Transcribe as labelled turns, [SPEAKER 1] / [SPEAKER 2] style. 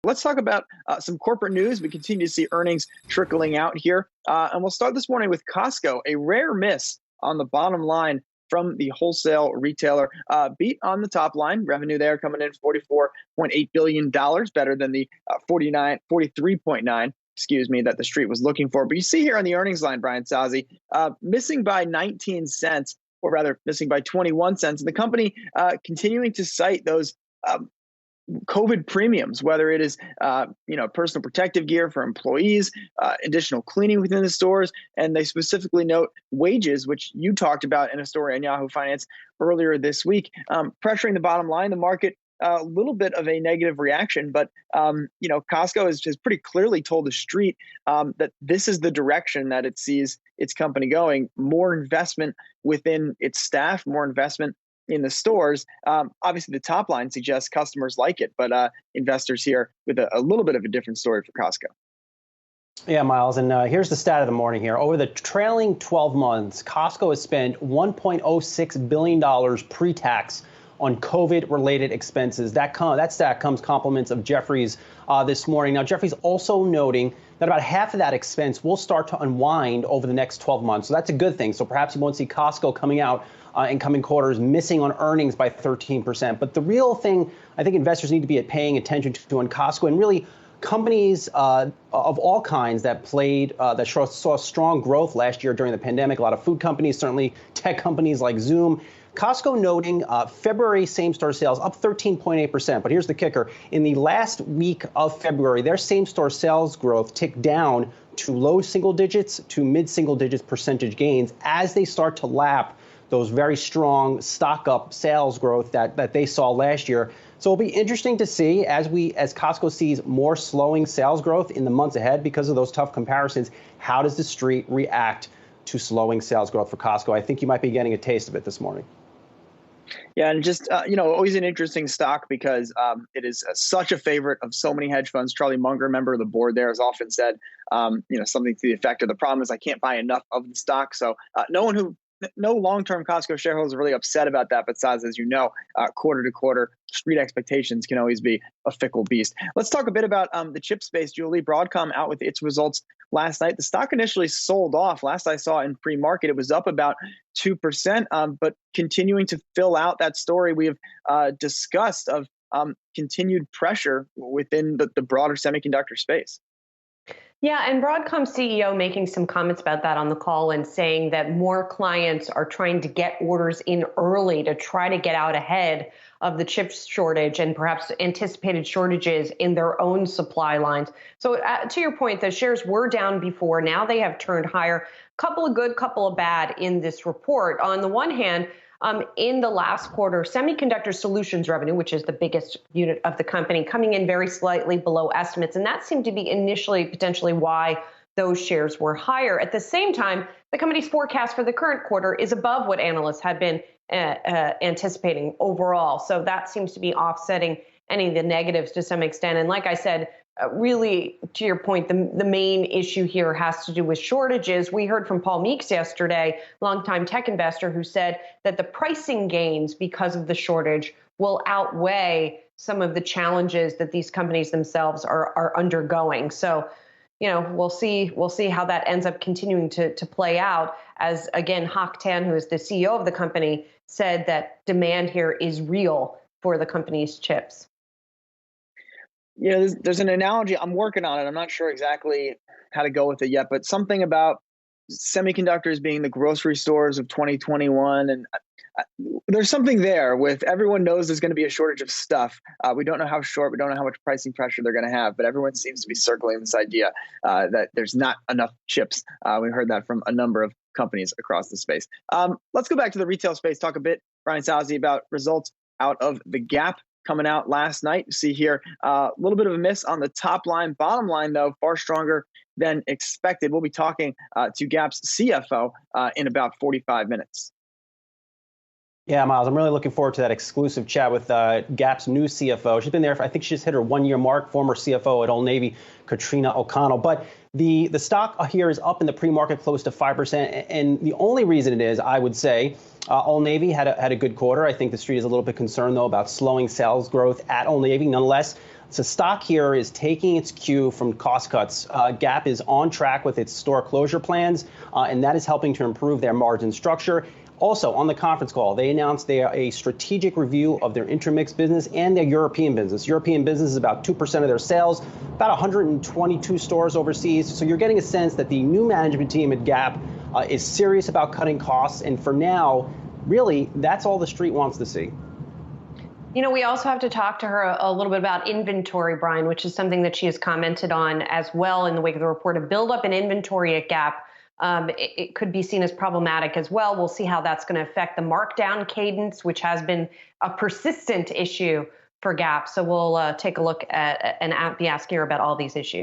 [SPEAKER 1] Let's talk about some corporate news. We continue to see earnings trickling out here. And we'll start this morning with Costco, a rare miss on the bottom line from the wholesale retailer. Beat on the top line, revenue there coming in $44.8 billion, better than the 43.9, that the street was looking for. But you see here on the earnings line, Brian Sozzi, missing by 19 cents, or rather missing by 21 cents. And the company continuing to cite those COVID premiums, whether it is, personal protective gear for employees, additional cleaning within the stores, and they specifically note wages, which you talked about in a story on Yahoo Finance earlier this week, pressuring the bottom line. The market, a little bit of a negative reaction, but Costco has pretty clearly told the street that this is the direction that it sees its company going. More investment within its staff, more investment in the stores. Obviously, the top line suggests customers like it, but investors here with a little bit of a different story for Costco.
[SPEAKER 2] Yeah, Myles, and here's the stat of the morning here. Over the trailing 12 months, Costco has spent $1.06 billion pre-tax on COVID-related expenses. That stat comes compliments of Jefferies this morning. Now, Jefferies also noting that about half of that expense will start to unwind over the next 12 months. So that's a good thing. So perhaps you won't see Costco coming out in coming quarters missing on earnings by 13%. But the real thing I think investors need to be paying attention to on Costco, and really companies of all kinds that saw strong growth last year during the pandemic, a lot of food companies, certainly tech companies like Zoom. Costco noting February same-store sales up 13.8%. But here's the kicker. In the last week of February, their same-store sales growth ticked down to low single digits to mid-single digits percentage gains as they start to lap those very strong stock-up sales growth that they saw last year. So it'll be interesting to see as Costco sees more slowing sales growth in the months ahead because of those tough comparisons. How does the street react to slowing sales growth for Costco? I think you might be getting a taste of it this morning.
[SPEAKER 1] Yeah, and just, always an interesting stock because it is such a favorite of so many hedge funds. Charlie Munger, member of the board there, has often said, something to the effect of, the problem is I can't buy enough of the stock. So no long-term Costco shareholders are really upset about that. But Saz, as you know, quarter to quarter, street expectations can always be a fickle beast. Let's talk a bit about the chip space. Julie, Broadcom out with its results last night. The stock initially sold off. Last I saw in pre-market, it was up about 2%, but continuing to fill out that story we have discussed of continued pressure within the broader semiconductor space.
[SPEAKER 3] Yeah, and Broadcom CEO making some comments about that on the call and saying that more clients are trying to get orders in early to try to get out ahead of the chip shortage and perhaps anticipated shortages in their own supply lines. So to your point, the shares were down before. Now they have turned higher. Couple of good, couple of bad in this report. On the one hand, in the last quarter, semiconductor solutions revenue, which is the biggest unit of the company, coming in very slightly below estimates. And that seemed to be initially potentially why those shares were higher. At the same time, the company's forecast for the current quarter is above what analysts had been anticipating overall. So that seems to be offsetting any of the negatives to some extent. And like I said, really, to your point, the main issue here has to do with shortages. We heard from Paul Meeks yesterday, longtime tech investor, who said that the pricing gains because of the shortage will outweigh some of the challenges that these companies themselves are undergoing. So, we'll see how that ends up continuing to play out. As again, Hock Tan, who is the CEO of the company, said that demand here is real for the company's chips.
[SPEAKER 1] There's an analogy. I'm working on it. I'm not sure exactly how to go with it yet, but something about semiconductors being the grocery stores of 2021. And there's something there with everyone knows there's going to be a shortage of stuff. We don't know how short, we don't know how much pricing pressure they're going to have, but everyone seems to be circling this idea that there's not enough chips. We heard that from a number of companies across the space. Let's go back to the retail space, talk a bit, Brian Sozzi, about results out of the Gap coming out last night. You see here a little bit of a miss on the top line. Bottom line, though, far stronger than expected. We'll be talking to Gap's CFO in about 45 minutes.
[SPEAKER 2] Yeah, Myles, I'm really looking forward to that exclusive chat with Gap's new CFO. She's been there, I think she just hit her 1 year mark, former CFO at Old Navy, Katrina O'Connell. But the stock here is up in the pre-market close to 5%. And the only reason it is, I would say, Old Navy had a good quarter. I think the street is a little bit concerned, though, about slowing sales growth at Old Navy. Nonetheless, So stock here is taking its cue from cost cuts. Gap is on track with its store closure plans, and that is helping to improve their margin structure. Also, on the conference call, they announced a strategic review of their Intermix business and their European business. European business is about 2% of their sales, about 122 stores overseas. So you're getting a sense that the new management team at Gap is serious about cutting costs. And for now, really, that's all the street wants to see.
[SPEAKER 3] You know, we also have to talk to her a little bit about inventory, Brian, which is something that she has commented on as well in the wake of the report. A buildup in inventory at Gap, it could be seen as problematic as well. We'll see how that's going to affect the markdown cadence, which has been a persistent issue for Gap. So we'll take a look at and be asking her about all these issues.